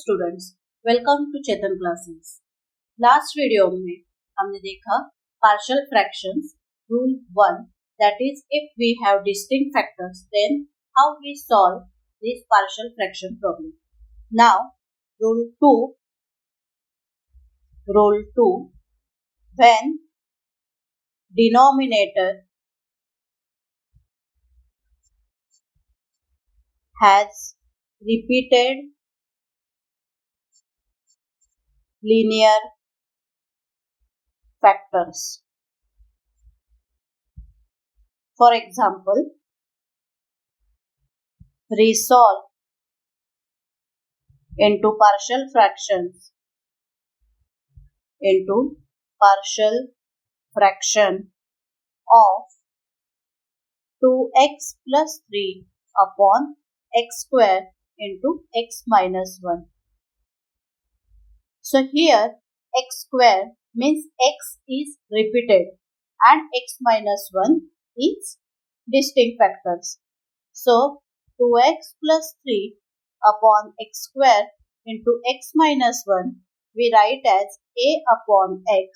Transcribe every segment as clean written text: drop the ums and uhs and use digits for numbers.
Students, welcome to Chetan classes. Last video में हमने देखा partial fractions rule 1, that is if we have distinct factors then how we solve this partial fraction problem. Now rule 2 when denominator has repeated linear factors. For example, resolve into partial fraction of 2x plus 3 upon x square into x minus 1. So here x square means x is repeated and x minus 1 is distinct factors. So 2x plus 3 upon x square into x minus 1 we write as a upon x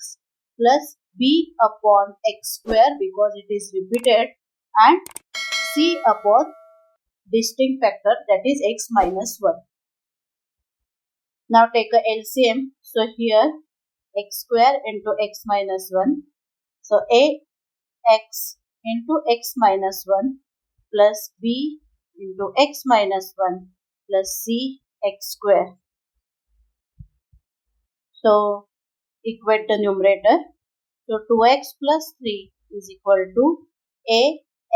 plus b upon x square because it is repeated and c upon distinct factor that is x minus 1. Now take a LCM. So here x square into x minus 1. So a x into x minus 1 plus b into x minus 1 plus c x square. So equate the numerator. So 2x plus 3 is equal to a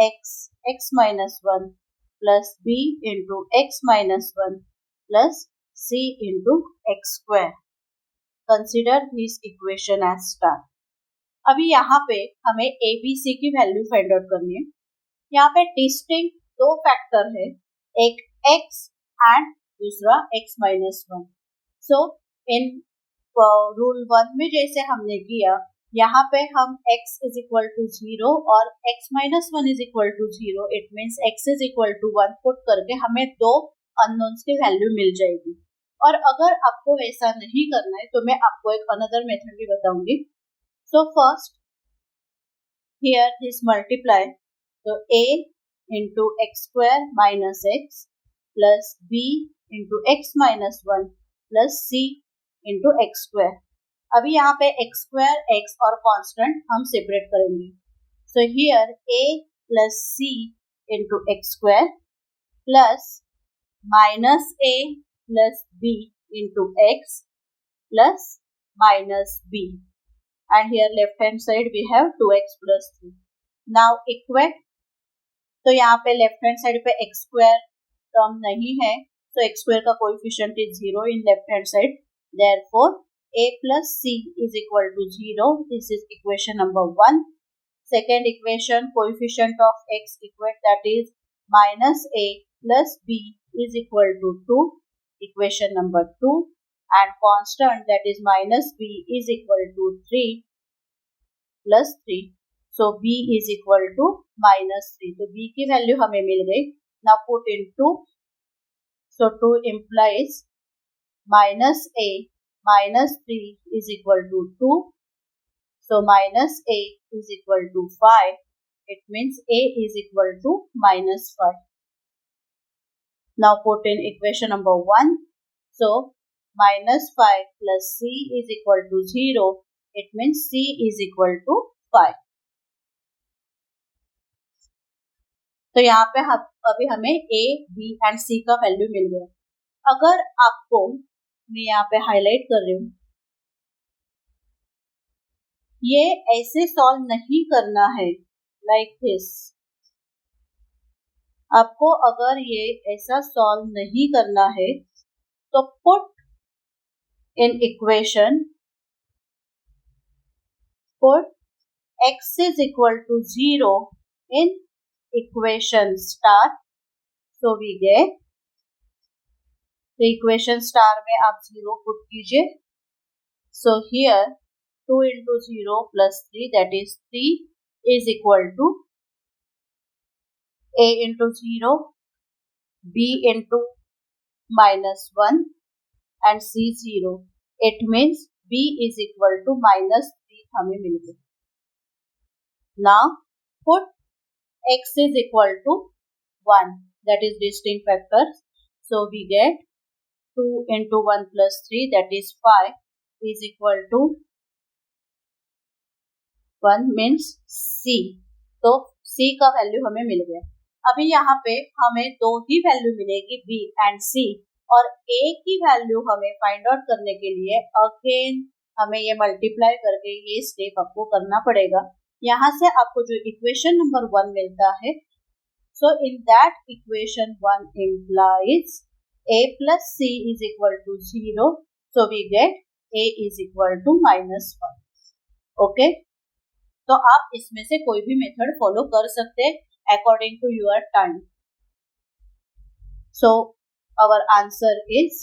x minus 1 plus b into x minus 1 plus c into x square. Consider this equation as star. अभी यहाँ पे हमें a b c की value find out करनी है। यहाँ पे distinct दो फैक्टर है, एक x एंड दूसरा x minus 1. So in rule 1 में जैसे हमने किया, यहाँ पे हम x is equal to 0 और x minus 1 is equal to 0. It means x is equal to 1 put करके हमें दो अननोन्स की वैल्यू मिल जाएगी। और अगर आपको वैसा नहीं करना है तो मैं आपको एक अनदर मेथड भी बताऊंगी। So first here this multiply, तो a into x square minus x plus b into x minus 1 plus c into x square. अभी यहाँ पे एक्स स्क्वायर एक्स और कांस्टेंट हम सेपरेट करेंगे। So here a plus c into x square plus minus a plus b into x plus minus b, and here left hand side we have 2x plus 3. Now equate, तो यहाँ पे left hand side पे x square term नहीं है, तो x square का coefficient is 0 in left hand side, therefore a plus c is equal to 0. This is equation number 1. Second equation, coefficient of x equate, that is minus a plus b is equal to 2. Equation number 2, and constant that is minus b is equal to 3 plus 3. So b is equal to minus 3. तो b की value हमें मिल गई. Now put in 2. So 2 implies minus a minus 3 is equal to 2. So minus a is equal to 5. It means a is equal to minus 5. Now put in equation number 1. So minus 5 plus c is equal to 0. It means c is equal to 5. तो यहाँ पे अभी हमें a, b and c का value मिल गया। अगर आपको, मैं यहाँ पे हाईलाइट कर रही हूँ, ये ऐसे सॉल्व नहीं करना है लाइक दिस। आपको अगर ये ऐसा सॉल्व नहीं करना है तो put in equation, put x is equal to 0 in equation star. So we get, the equation star में आप 0 पुट कीजिए. So here 2 into 0 plus 3, that is 3 is equal to a into 0, b into minus 1 and C 0. It means B is equal to -3 हमें मिल गया. Now put x is equal to 1, that is distinct factors. So we get 2 into 1 plus 3, that is 5, is equal to 1 means C. तो C का value हमें मिल गया. अभी यहाँ पे हमें दो ही वैल्यू मिलेगी B एंड C, और A की वैल्यू हमें फाइंड आउट करने के लिए अगेन हमें ये मल्टीप्लाई करके ये स्टेप आपको करना पड़ेगा. यहाँ से आपको जो इक्वेशन नंबर 1 मिलता है, so in that equation 1 implies A plus C is equal to 0, so we get A is equal to -1. Okay? तो आप इसमें से कोई भी मेथड फॉलो कर सकते हैं according to your time. So our answer is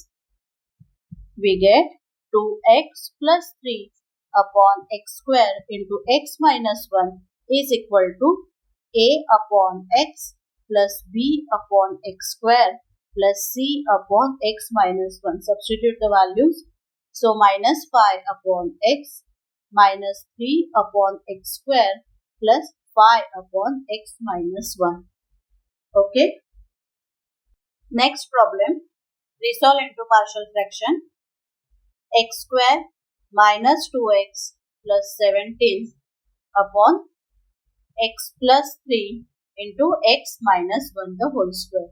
we get 2x plus 3 upon x square into x minus 1 is equal to a upon x plus b upon x square plus c upon x minus 1. Substitute the values. So minus 5 upon x minus 3 upon x square plus 5 upon x minus 1. Okay. Next problem. Resolve into partial fraction. X square minus 2x plus 17 upon x plus 3 into x minus 1 the whole square.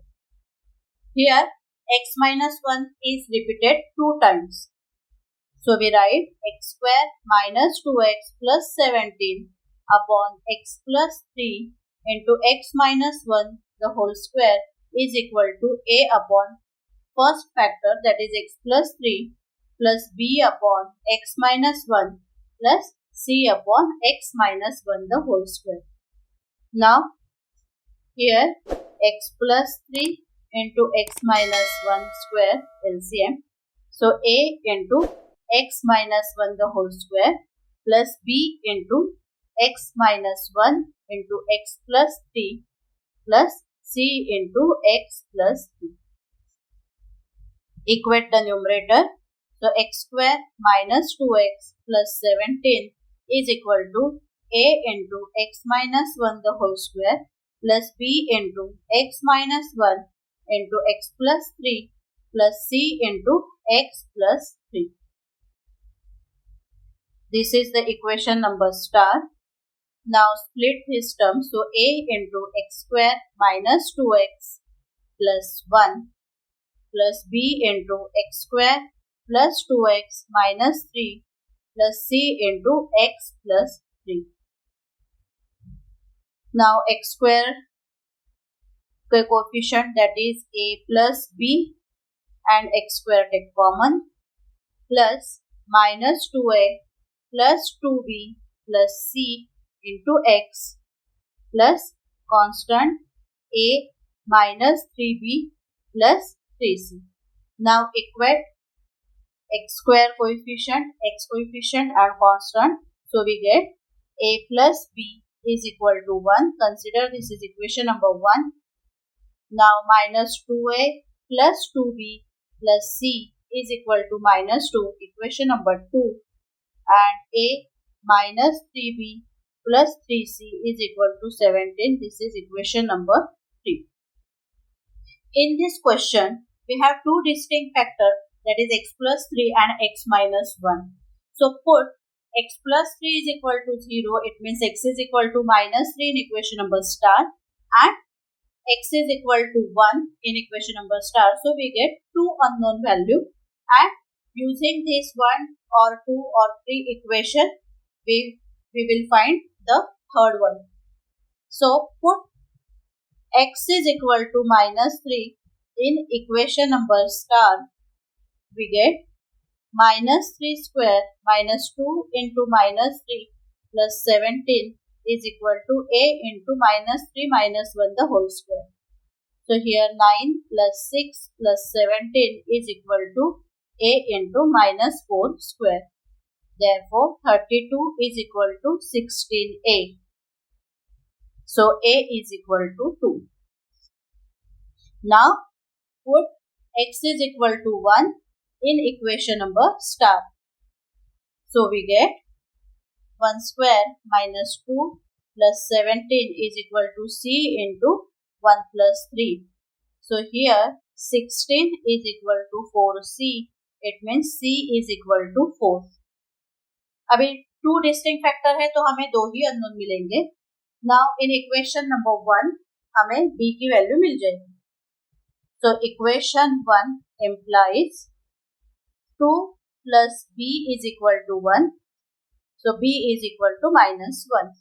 Here x minus 1 is repeated 2 times. So we write x square minus 2x plus 17 upon x plus 3 into x minus 1 the whole square is equal to a upon first factor, that is x plus 3 plus b upon x minus 1 plus c upon x minus 1 the whole square. Now here x plus 3 into x minus 1 square LCM. So a into x minus 1 the whole square plus b into x minus 1 into x plus 3 plus c into x plus 3. Equate the numerator. So x square minus 2x plus 17 is equal to a into x minus 1 the whole square plus b into x minus 1 into x plus 3 plus c into x plus 3. This is the equation number star. Now split this term. So a into x square minus 2x plus 1 plus b into x square plus 2x minus 3 plus c into x plus 3. Now x square coefficient, that is a plus b, and x square take common, plus minus 2a plus 2b plus c into x plus constant a minus 3b plus 3c. Now equate x square coefficient, x coefficient are constant. So we get a plus b is equal to 1. Consider this is equation number 1. Now minus 2a plus 2b plus c is equal to minus 2, equation number 2, and a minus 3b plus 3c is equal to 17. This is equation number 3. In this question, we have two distinct factors, that is x plus 3 and x minus 1. So put x plus 3 is equal to 0, it means x is equal to minus 3 in equation number star, and x is equal to 1 in equation number star. So we get two unknown value, and using this 1 or 2 or 3 equation, we will find the third one. So put x is equal to minus 3 in equation number star. We get minus 3 square minus 2 into minus 3 plus 17 is equal to a into minus 3 minus 1 the whole square. So here 9 plus 6 plus 17 is equal to a into minus 4 square. Therefore 32 is equal to 16a. So a is equal to 2. Now put x is equal to 1 in equation number star. So we get 1 square minus 2 plus 17 is equal to C into 1 plus 3. So here 16 is equal to 4C. It means C is equal to 4. अभी 2 distinct factor है तो हमें 2 ही unknown मिलेंगे. Now in equation number 1 हमें B की value मिल जाएगी. So equation 1 implies 2 plus B is equal to 1. So B is equal to minus 1.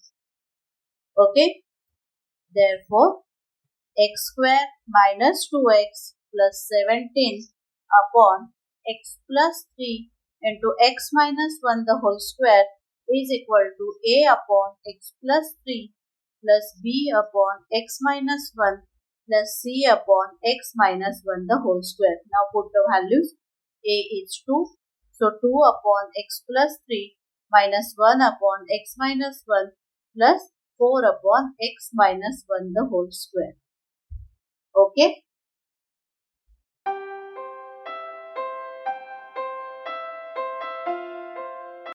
Okay. Therefore, x square minus 2x plus 17 upon x plus 3 into x minus 1 the whole square is equal to a upon x plus 3 plus b upon x minus 1 plus c upon x minus 1 the whole square. Now put the values. A is 2. So 2 upon x plus 3 minus 1 upon x minus 1 plus 4 upon x minus 1 the whole square. Okay.